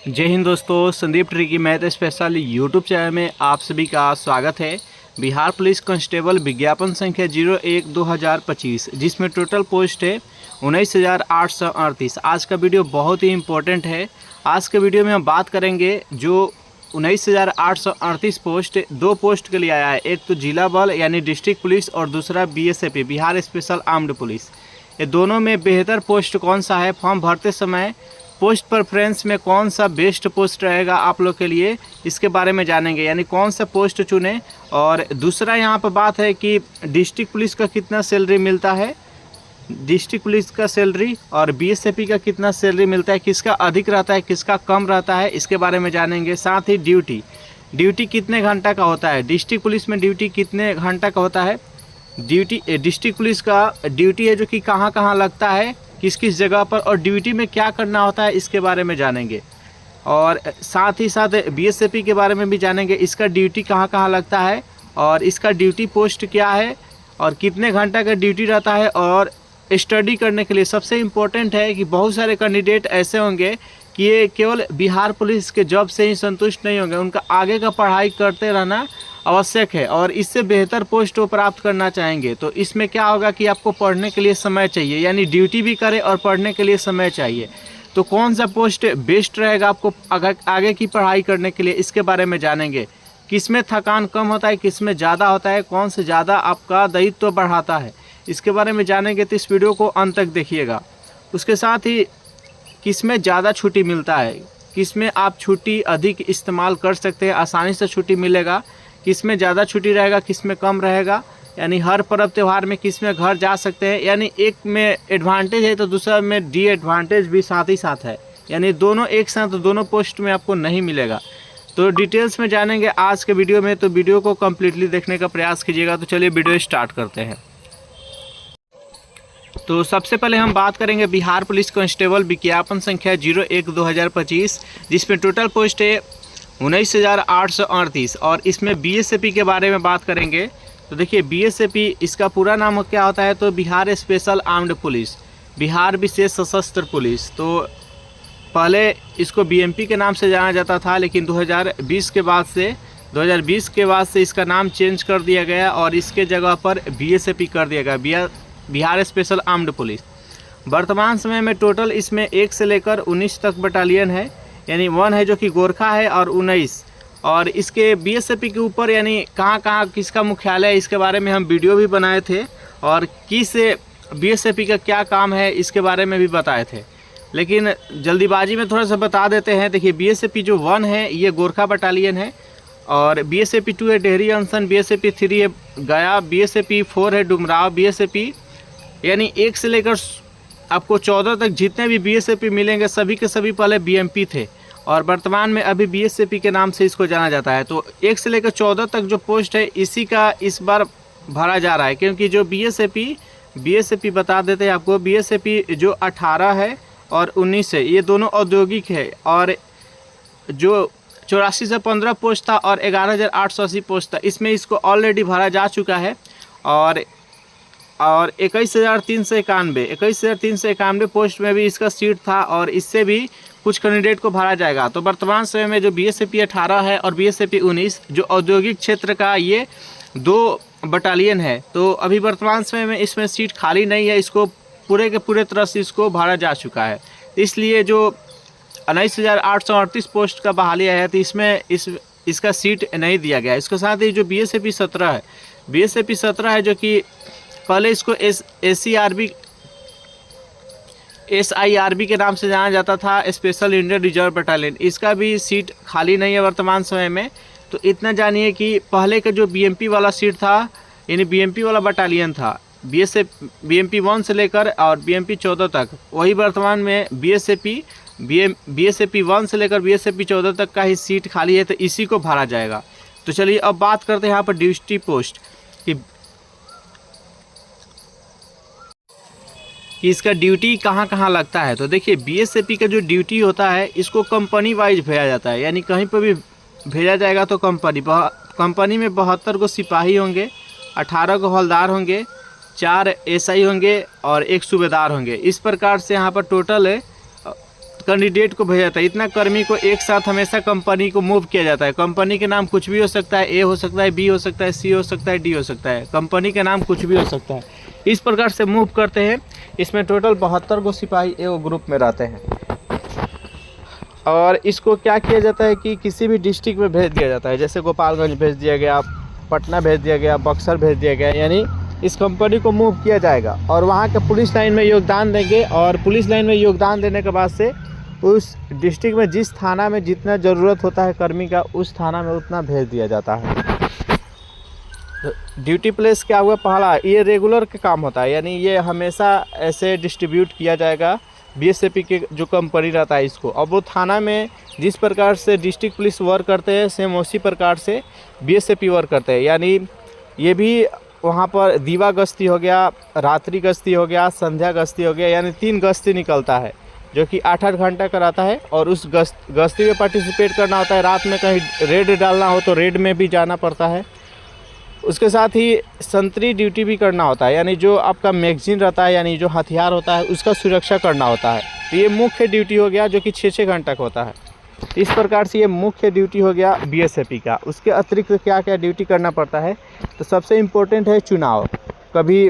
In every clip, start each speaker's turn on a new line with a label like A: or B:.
A: जय हिंद दोस्तों, Sandeep tricky math special YouTube channel में आप सभी का स्वागत है। बिहार पुलिस कांस्टेबल विज्ञापन संख्या 01/2025 जिसमें टोटल पोस्ट है 19,838। आज का वीडियो बहुत ही इम्पोर्टेंट है। आज के वीडियो में हम बात करेंगे जो 19,838 पोस्ट दो पोस्ट के लिए आया है। एक तो जिला बल यानी डिस्ट्रिक्ट पुलिस और दूसरा BSF Bihar special armed police. ये दोनों में बेहतर पोस्ट कौन सा है, फॉर्म भरते समय पोस्ट प्रेफरेंस में कौन सा बेस्ट पोस्ट रहेगा आप लोग के लिए, इसके बारे में जानेंगे। यानी कौन सा पोस्ट चुने। और दूसरा यहाँ पर बात है कि डिस्ट्रिक्ट पुलिस का कितना सैलरी मिलता है, डिस्ट्रिक्ट पुलिस का सैलरी और BSF का कितना सैलरी मिलता है, किसका अधिक रहता है किसका कम रहता है, इसके बारे में जानेंगे। साथ ही ड्यूटी कितने घंटा का होता है, डिस्ट्रिक्ट पुलिस में ड्यूटी कितने घंटा का होता है, डिस्ट्रिक्ट पुलिस का ड्यूटी है जो कि कहाँ कहाँ लगता है, किस किस जगह पर, और ड्यूटी में क्या करना होता है, इसके बारे में जानेंगे। और साथ ही साथ BSF के बारे में भी जानेंगे, इसका ड्यूटी कहाँ कहाँ लगता है और इसका ड्यूटी पोस्ट क्या है और कितने घंटा का ड्यूटी रहता है। और स्टडी करने के लिए सबसे इम्पोर्टेंट है कि बहुत सारे कैंडिडेट ऐसे होंगे कि ये केवल बिहार पुलिस के जॉब से ही संतुष्ट नहीं होंगे, उनका आगे का पढ़ाई करते रहना आवश्यक है और इससे बेहतर पोस्ट वो प्राप्त करना चाहेंगे। तो इसमें क्या होगा कि आपको पढ़ने के लिए समय चाहिए, यानी ड्यूटी भी करें और पढ़ने के लिए समय चाहिए। तो कौन सा पोस्ट बेस्ट रहेगा आपको आगे की पढ़ाई करने के लिए, इसके बारे में जानेंगे। किसमें थकान कम होता है, किसमें ज़्यादा होता है, कौन से ज़्यादा आपका दायित्व बढ़ाता है, इसके बारे में जानेंगे। तो इस वीडियो को अंत तक देखिएगा। उसके साथ ही किसमें ज़्यादा छुट्टी मिलता है, किसमें आप छुट्टी अधिक इस्तेमाल कर सकते हैं, आसानी से छुट्टी मिलेगा, किसमें ज़्यादा छुट्टी रहेगा किसमें कम रहेगा, यानी हर पर्व त्यौहार में किसमें घर जा सकते हैं। यानी एक में एडवांटेज है तो दूसरा में डिएडवांटेज भी साथ ही साथ है, यानी दोनों एक साथ दोनों पोस्ट में आपको नहीं मिलेगा। तो डिटेल्स में जानेंगे आज के वीडियो में, तो वीडियो को कम्प्लीटली देखने का प्रयास कीजिएगा। तो चलिए वीडियो स्टार्ट करते हैं। तो सबसे पहले हम बात करेंगे बिहार पुलिस कांस्टेबल विज्ञापन संख्या 01/2025 जिसमें टोटल पोस्ट है 19,838 और इसमें BSF के बारे में बात करेंगे। तो देखिए BSF इसका पूरा नाम क्या होता है, तो Bihar special armed police, Bihar विशेष सशस्त्र पुलिस। तो पहले इसको BMP के नाम से जाना जाता था, लेकिन 2020 के बाद से इसका नाम चेंज कर दिया गया और इसके जगह पर BSF कर दिया गया, बिहार स्पेशल आर्म्ड पुलिस। वर्तमान समय में टोटल इसमें 1 से लेकर 19 तक बटालियन है, यानी 1 है जो कि गोरखा है और 19। और इसके BSF के ऊपर यानी कहाँ कहाँ किसका मुख्यालय है, इसके बारे में हम वीडियो भी बनाए थे और किस BSF का क्या काम है इसके बारे में भी बताए थे, लेकिन जल्दीबाजी में थोड़ा सा बता देते हैं। देखिए BSF जो 1 है ये गोरखा बटालियन है और BSF 2 है डेहरी अनशन, BSF 3 है गया, BSF 4 है डुमराव, BSF यानी 1 से लेकर आपको 14 तक जितने भी BSF मिलेंगे सभी के सभी पहले BMP थे और वर्तमान में अभी BSF के नाम से इसको जाना जाता है। तो 1 से लेकर 14 तक जो पोस्ट है इसी का इस बार भरा जा रहा है, क्योंकि जो BSF बता देते हैं आपको, BSF जो 18 है और 19 है ये दोनों औद्योगिक है और जो 84 से 15 पोस्ट था और 11,880 पोस्ट था, इसमें इसको ऑलरेडी भरा जा चुका है। और 21,391 पोस्ट में भी इसका सीट था और इससे भी कुछ कैंडिडेट को भरा जाएगा। तो वर्तमान समय में जो BSF 18 है और BSF 19 जो औद्योगिक क्षेत्र का ये 2 बटालियन है, तो अभी वर्तमान समय में इसमें सीट खाली नहीं है, इसको पूरे के पूरे तरह से इसको भरा जा चुका है। इसलिए जो 19,838 पोस्ट का बहाली है तो इसमें इसका सीट नहीं दिया गया। इसके साथ ही जो BSF 17 है, BSF 17 है जो कि पहले इसको SIRB के नाम से जाना जाता था, स्पेशल इंडियन रिजर्व बटालियन, इसका भी सीट खाली नहीं है वर्तमान समय में। तो इतना जानिए कि पहले का जो BMP वाला सीट था यानी BMP वाला बटालियन था, BMP 1 से लेकर और BMP 14 तक, वही वर्तमान में BSF 1 से लेकर BSF 14 तक का ही सीट खाली है, तो इसी को भरा जाएगा। तो चलिए अब बात करते हैं यहाँ पर ड्यूटी पोस्ट कि इसका ड्यूटी कहाँ कहाँ लगता है। तो देखिए BSF का जो ड्यूटी होता है इसको कंपनी वाइज भेजा जाता है, यानी कहीं पर भी भेजा जाएगा तो कंपनी में 72 को सिपाही होंगे, 18 को हवलदार होंगे, 4 SI होंगे और 1 सूबेदार होंगे। इस प्रकार से यहाँ पर टोटल कैंडिडेट को भेजा जाता है, इतना कर्मी को एक साथ हमेशा कंपनी को मूव किया जाता है। कंपनी के नाम कुछ भी हो सकता है, ए हो सकता है, बी हो सकता है, सी हो सकता है, डी हो सकता है, कंपनी के नाम कुछ भी हो सकता है। इस प्रकार से मूव करते हैं। इसमें टोटल 72 गो सिपाही एगो ग्रुप में रहते हैं। और इसको क्या किया जाता है कि किसी भी डिस्ट्रिक्ट में भेज दिया जाता है, जैसे गोपालगंज भेज दिया गया, पटना भेज दिया गया, बक्सर भेज दिया गया, यानी इस कंपनी को मूव किया जाएगा और वहाँ के पुलिस लाइन में योगदान देंगे। और पुलिस लाइन में योगदान देने के बाद से उस डिस्ट्रिक्ट में जिस थाना में जितना ज़रूरत होता है कर्मी का, उस थाना में उतना भेज दिया जाता है। ड्यूटी प्लेस क्या हुआ, पहला ये रेगुलर का काम होता है, यानी ये हमेशा ऐसे डिस्ट्रीब्यूट किया जाएगा। बीएसएफी के जो कंपनी रहता है इसको, अब वो थाना में जिस प्रकार से डिस्ट्रिक्ट पुलिस वर्क करते हैं, सेम उसी प्रकार से बीएसएफी वर्क करते हैं। यानी ये भी वहाँ पर दीवा गश्ती हो गया, रात्रि गश्ती हो गया, संध्या गश्ती हो गया, यानी 3 गश्ती निकलता है जो कि 8-8 घंटा का रहता है। और उस गश्ती में पार्टिसिपेट करना होता है। रात में कहीं रेड डालना हो तो रेड में भी जाना पड़ता है। उसके साथ ही संतरी ड्यूटी भी करना होता है, यानी जो आपका मैगजीन रहता है, यानी जो हथियार होता है उसका सुरक्षा करना होता है। तो ये मुख्य ड्यूटी हो गया जो कि 6-6 घंटा का होता है। इस प्रकार से ये मुख्य ड्यूटी हो गया बीएसएफी का। उसके अतिरिक्त क्या क्या ड्यूटी करना पड़ता है, तो सबसे इम्पोर्टेंट है चुनाव। कभी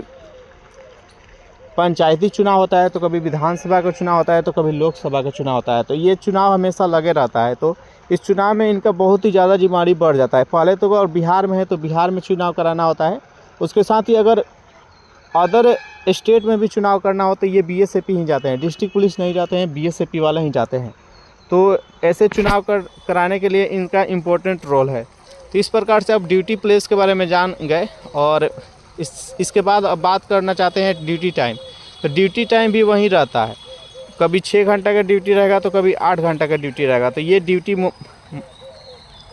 A: पंचायती चुनाव होता है, तो कभी विधानसभा का चुनाव होता है, तो कभी लोकसभा का चुनाव होता है। तो ये चुनाव हमेशा लगे रहता है। तो इस चुनाव में इनका बहुत ही ज़्यादा जिम्मेदारी बढ़ जाता है। पहले तो अगर बिहार में है तो बिहार में चुनाव कराना होता है। उसके साथ ही अगर अदर स्टेट में भी चुनाव करना हो तो ये बीएसएफी ही जाते हैं, डिस्ट्रिक्ट पुलिस नहीं जाते हैं, बीएसएफी वाले ही जाते हैं। तो ऐसे चुनाव कराने के लिए इनका इम्पोर्टेंट रोल है। तो इस प्रकार से आप ड्यूटी प्लेस के बारे में जान गए। और इसके बाद अब बात करना चाहते हैं ड्यूटी टाइम। तो ड्यूटी टाइम भी वहीं रहता है, कभी 6 घंटा का ड्यूटी रहेगा तो कभी 8 घंटा का ड्यूटी रहेगा। तो ये ड्यूटी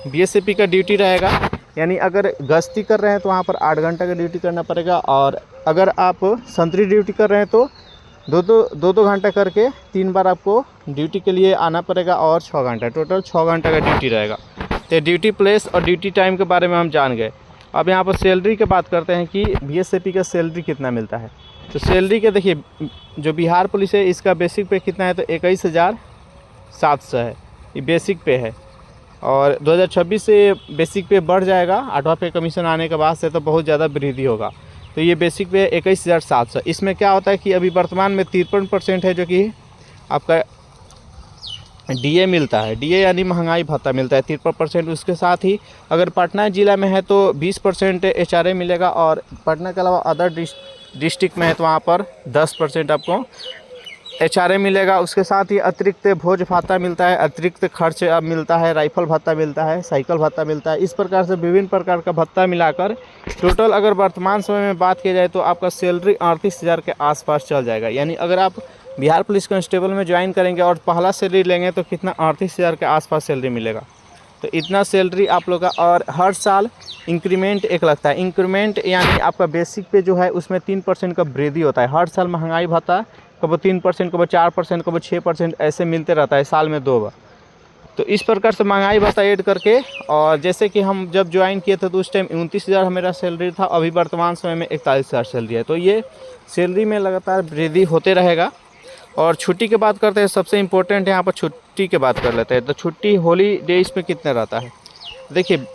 A: बीएसएफी का ड्यूटी रहेगा। यानी अगर गश्ती कर रहे हैं तो वहाँ पर 8 घंटा का ड्यूटी करना पड़ेगा। और अगर आप संतरी ड्यूटी कर रहे हैं तो दो घंटा करके 3 बार आपको ड्यूटी के लिए आना पड़ेगा। और 6 घंटा, टोटल 6 घंटा का ड्यूटी रहेगा। तो ड्यूटी प्लेस और ड्यूटी टाइम के बारे में हम जान गए। अब यहाँ पर सैलरी की बात करते हैं कि बीएसएफी का सैलरी कितना मिलता है। तो सैलरी के देखिए, जो बिहार पुलिस है इसका बेसिक पे कितना है, तो 21,700 है, ये बेसिक पे है। और 2026 से बेसिक पे बढ़ जाएगा, 8वां पे कमीशन आने के बाद से तो बहुत ज़्यादा वृद्धि होगा। तो ये बेसिक पे 21,700। इसमें क्या होता है कि अभी वर्तमान में 53% है जो कि आपका डीए मिलता है। डीए यानी महंगाई भत्ता मिलता है 53%। उसके साथ ही अगर पटना ज़िला में है तो 20% एचआरए मिलेगा। और पटना के अलावा अदर डिस्ट्रिक्ट में है तो वहाँ पर 10% आपको एचआरए मिलेगा। उसके साथ ही अतिरिक्त भोज भत्ता मिलता है, अतिरिक्त खर्च अब मिलता है, राइफल भत्ता मिलता है, साइकिल भत्ता मिलता है। इस प्रकार से विभिन्न प्रकार का भत्ता मिलाकर टोटल अगर वर्तमान समय में बात की जाए तो आपका सैलरी 38,000 के आसपास चल जाएगा। यानी अगर आप बिहार पुलिस कांस्टेबल में ज्वाइन करेंगे और पहला सैलरी लेंगे तो कितना 38,000 के आसपास सैलरी मिलेगा। तो इतना सैलरी आप लोग का। और हर साल इंक्रीमेंट एक लगता है। इंक्रीमेंट यानी आपका बेसिक पे जो है उसमें 3% का वृद्धि होता है। हर साल महंगाई भत्ता कब 3%, कब 4%, कब 6% ऐसे मिलते रहता है, साल में 2 बार। तो इस प्रकार से महंगाई भत्ता ऐड करके, और जैसे कि हम जब ज्वाइन किए थे तो उस टाइम 29,000 मेरा सैलरी था, अभी वर्तमान समय में 41,000 सैलरी है। तो ये सैलरी में लगातार वृद्धि होते रहेगा। और छुट्टी की बात करते हैं, सबसे इम्पोर्टेंट है यहाँ पर छुट्टी की बात कर लेते हैं। तो छुट्टी हॉलीडेज में कितना रहता है, देखिए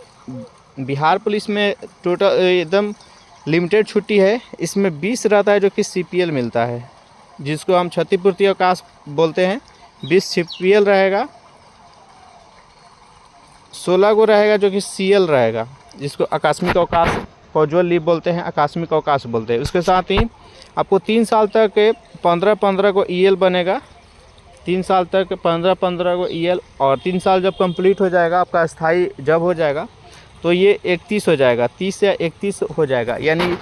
A: बिहार पुलिस में टोटल एकदम लिमिटेड छुट्टी है। इसमें 20 रहता है जो कि सीपीएल मिलता है, जिसको हम क्षतिपूर्ति अवकाश बोलते हैं। 20 सीपीएल रहेगा, 16 को रहेगा जो कि सीएल रहेगा, जिसको आकस्मिक अवकाश फॉर्जुअल लीव बोलते हैं, आकस्मिक अवकाश बोलते हैं। उसके साथ ही आपको 3 साल तक 15-15 को ईएल बनेगा, 3 साल तक 15-15 को ईएल। और 3 साल जब कंप्लीट हो जाएगा आपका स्थायी जब हो जाएगा तो ये 31 हो जाएगा, 30 या 31 हो जाएगा। यानी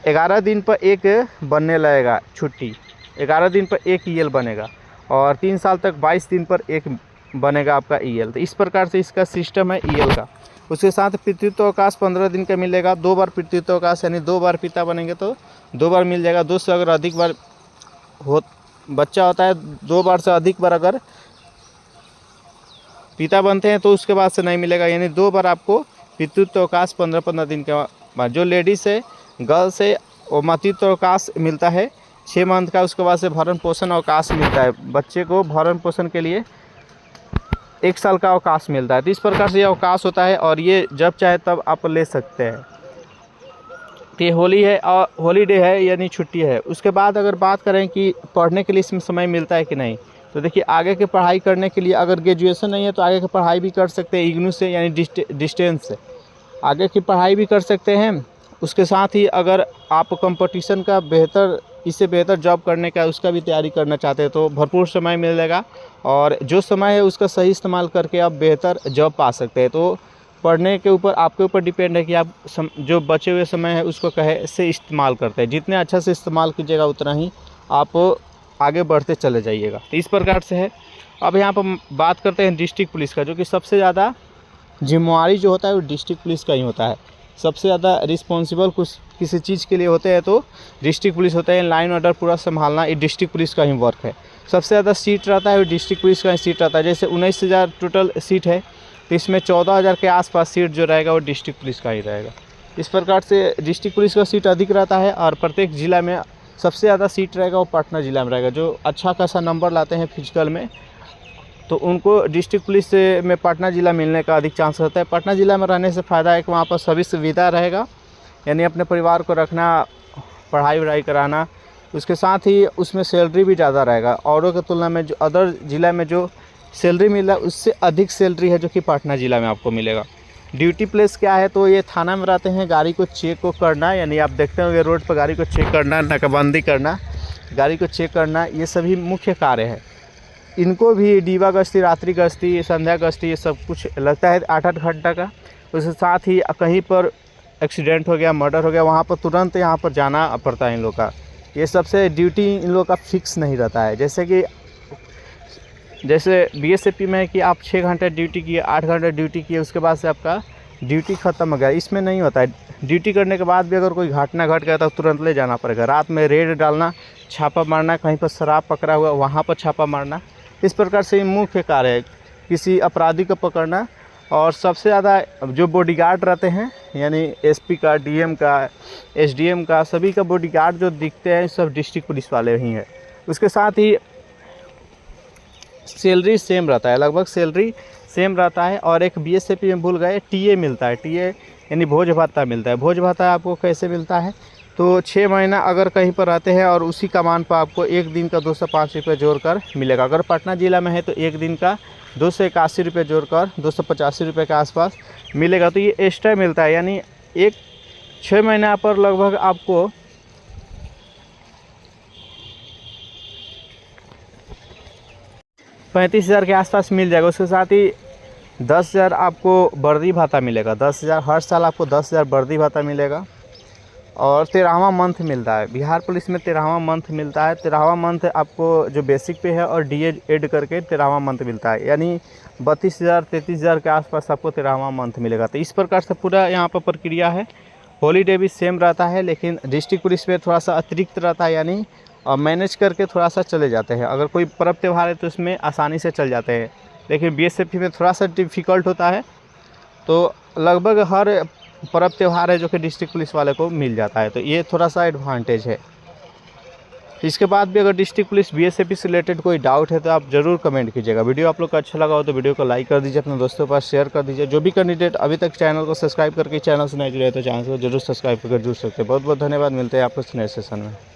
A: 11 दिन पर एक बनने लगेगा छुट्टी, 11 दिन पर एक ईएल बनेगा। और 3 साल तक 22 दिन पर एक बनेगा आपका ईएल। तो इस प्रकार से इसका सिस्टम है ईएल का। उसके साथ पितृत्व अवकाश 15 दिन का मिलेगा, 2 बार पितृत्व अवकाश, यानी 2 बार पिता बनेंगे तो 2 बार मिल जाएगा। 2 से अगर अधिक बार बच्चा होता है, 2 बार से अधिक बार अगर पिता बनते हैं तो उसके बाद से नहीं मिलेगा। यानी 2 बार आपको पितृत्व अवकाश 15-15 दिन के बाद। जो लेडीज़ है, गर्ल्स है, वो मातृत्व अवकाश मिलता है 6 मंथ का उसके बाद से भरण पोषण अवकाश मिलता है। बच्चे को भरण पोषण के लिए 1 साल का अवकाश मिलता है। तो इस प्रकार से ये अवकाश होता है और ये जब चाहे तब आप ले सकते हैं। तो ये होली है और हॉलीडे है यानी छुट्टी है। उसके बाद अगर बात करें कि पढ़ने के लिए इसमें समय मिलता है कि नहीं, तो देखिए आगे की पढ़ाई करने के लिए अगर ग्रेजुएशन नहीं है तो आगे की पढ़ाई भी कर सकते हैं इग्नू से, यानी डिस्टेंस से आगे की पढ़ाई भी कर सकते हैं। उसके साथ ही अगर आप कंपटीशन का इससे बेहतर जॉब करने का उसका भी तैयारी करना चाहते हैं तो भरपूर समय मिलेगा और जो समय है उसका सही इस्तेमाल करके आप बेहतर जॉब पा सकते हैं। तो पढ़ने के ऊपर आपके ऊपर डिपेंड है कि आप जो बचे हुए समय है उसको कैसे इस्तेमाल करते हैं। जितने अच्छा से इस्तेमाल कीजिएगा उतना ही आप आगे बढ़ते चले जाइएगा। तो इस प्रकार से है। अब यहाँ पर बात करते हैं डिस्ट्रिक्ट पुलिस का, जो कि सबसे ज़्यादा जिम्मेवारी जो होता है वो डिस्ट्रिक्ट पुलिस का ही होता है। सबसे ज़्यादा रिस्पॉन्सिबल कुछ किसी चीज़ के लिए होते हैं तो डिस्ट्रिक्ट पुलिस होता है। लाइन ऑर्डर पूरा संभालना ये डिस्ट्रिक्ट पुलिस का ही वर्क है। सबसे ज़्यादा सीट रहता है वो डिस्ट्रिक्ट पुलिस का ही सीट रहता है। जैसे 19,000 टोटल सीट है तो इसमें 14,000 के आसपास सीट जो रहेगा वो डिस्ट्रिक्ट पुलिस का ही रहेगा। इस प्रकार से डिस्ट्रिक्ट पुलिस का सीट अधिक रहता है और प्रत्येक ज़िला में सबसे ज़्यादा सीट रहेगा वो पटना ज़िला में रहेगा। जो अच्छा खासा नंबर लाते हैं फिजिकल में तो उनको डिस्ट्रिक्ट पुलिस में पटना ज़िला मिलने का अधिक चांस रहता है। पटना ज़िला में रहने से फ़ायदा है कि वहाँ पर सभी सुविधा रहेगा, यानी अपने परिवार को रखना, पढ़ाई वढ़ाई कराना। उसके साथ ही उसमें सैलरी भी ज़्यादा रहेगा। औरों की तुलना में जो अदर ज़िला में जो सैलरी मिल रहा है उससे अधिक सैलरी है जो कि पटना ज़िला में आपको मिलेगा। ड्यूटी प्लेस क्या है तो ये थाना में रहते हैं। गाड़ी को चेक को करना, यानी आप देखते होंगे रोड पर गाड़ी को चेक करना, नाकाबंदी करना, गाड़ी को चेक करना, ये सभी मुख्य कार्य है। इनको भी दीवा गश्ती, रात्रि गश्ती, संध्या गश्ती ये सब कुछ लगता है 8-8 घंटा का। उसके साथ ही कहीं पर एक्सीडेंट हो गया, मर्डर हो गया, वहाँ पर तुरंत यहाँ पर जाना पड़ता है इन लोग का। ये सबसे ड्यूटी इन लोग का फिक्स नहीं रहता है। जैसे बीएसएफी में है कि आप 6 घंटे ड्यूटी किए, 8 घंटे ड्यूटी किए, उसके बाद से आपका ड्यूटी ख़त्म हो गया। इसमें नहीं होता है। ड्यूटी करने के बाद भी अगर कोई घटना घट गया तो तुरंत ले जाना पड़ेगा। रात में रेड डालना, छापा मारना, कहीं पर शराब पकड़ा हुआ वहाँ पर छापा मारना, इस प्रकार से मुख्य कार्य है किसी अपराधी को पकड़ना। और सबसे ज़्यादा जो बॉडीगार्ड रहते हैं, यानी एसपी का, डीएम का, एसडीएम का, सभी का बॉडीगार्ड जो दिखते हैं सब डिस्ट्रिक्ट पुलिस वाले ही हैं। उसके साथ ही सैलरी सेम रहता है, लगभग सैलरी सेम रहता है। और एक बीएसएफी में भूल गए, टीए मिलता है। टीए यानी भोज भत्ता मिलता है। भोज भत्ता आपको कैसे मिलता है तो 6 महीना अगर कहीं पर रहते हैं और उसी कमान पर आपको एक दिन का 205 रुपये जोड़कर मिलेगा। अगर पटना ज़िला में है तो एक दिन का 281 रुपये जोड़कर 285 रुपये के आसपास मिलेगा। तो ये एक्स्ट्रा मिलता है, यानी 6 महीना पर लगभग आपको 35,000 के आसपास मिल जाएगा। उसके साथ ही 10,000 आपको वर्दी भाता मिलेगा। 10,000 हर साल आपको 10,000 वर्दी भाता मिलेगा। और 13वां मंथ मिलता है। बिहार पुलिस में 13वां मंथ मिलता है। 13वां मंथ आपको जो बेसिक पे है और डीए ऐड करके 13वां मंथ मिलता है, यानी 32,000 33,000 के आसपास आपको 13वां मंथ मिलेगा। तो इस प्रकार से पूरा यहाँ पर प्रक्रिया है। हॉलीडे भी सेम रहता है, लेकिन डिस्ट्रिक्ट पुलिस में थोड़ा सा अतिरिक्त रहता है, यानी मैनेज करके थोड़ा सा चले जाते हैं। अगर कोई पर्व त्यौहार है तो उसमें आसानी से चल जाते हैं, लेकिन बीएसएफी में थोड़ा सा डिफ़िकल्ट होता है। तो लगभग हर पर्व त्यौहार है जो कि डिस्ट्रिक्ट पुलिस वाले को मिल जाता है। तो ये थोड़ा सा एडवांटेज है। इसके बाद भी अगर डिस्ट्रिक्ट पुलिस बीएसएफी से रिलेटेड कोई डाउट है तो आप ज़रूर कमेंट कीजिएगा। वीडियो आप लोग को अच्छा लगा हो तो वीडियो को लाइक कर दीजिए, अपने दोस्तों के पास शेयर कर दीजिए। जो भी कैंडिडेट अभी तक चैनल को सब्सक्राइब करके चैनल से नहीं जुड़े तो चैनल को जरूर सब्सक्राइब करके जुड़ सकते हैं। बहुत बहुत धन्यवाद। मिलते हैं आपको नेक्स्ट सेशन में।